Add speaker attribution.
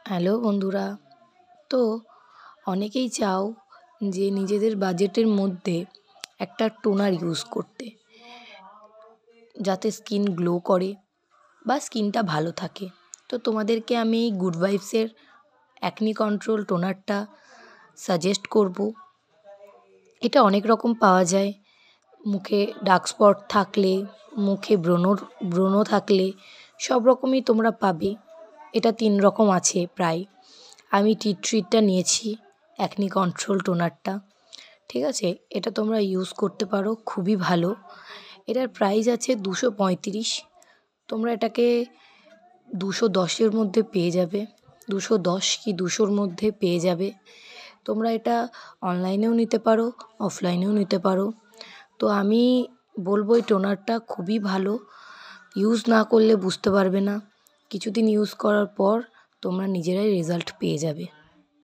Speaker 1: Hello বন্ধুরা। তো অনেকেই চাও যে নিজেদের বাজেটের মধ্যে একটা টোনার ইউজ করতে, যাতে স্কিন গ্লো করে বা স্কিনটা ভালো থাকে। তো তোমাদেরকে আমি এই গুড ভাইবসের অ্যাকনি কন্ট্রোল টোনারটা সাজেস্ট করব। এটা অনেক রকম পাওয়া যায়। মুখে ডার্ক স্পট থাকলে, মুখে ব্রণ থাকলে সব রকমই তোমরা পাবে। এটা 3 রকম আছে প্রায়। আমি টি ট্রিটটা নিয়েছি, অ্যাকনি কন্ট্রোল টোনারটা। ঠিক আছে, এটা তোমরা ইউজ করতে পারো, খুবই ভালো। এটার প্রাইস আছে 235। তোমরা এটাকে 210-এর মধ্যে পেয়ে যাবে, 210 কি 200-র মধ্যে পেয়ে যাবে। তোমরা এটা অনলাইনেও নিতে পারো, অফলাইনেও নিতে পারো। তো আমি বলবো এই টোনারটা খুবই ভালো। ইউজ না করলে বুঝতে পারবে না, কিছুদিন ইউজ করার পর তোমরা নিজেরাই রেজাল্ট পেয়ে যাবে।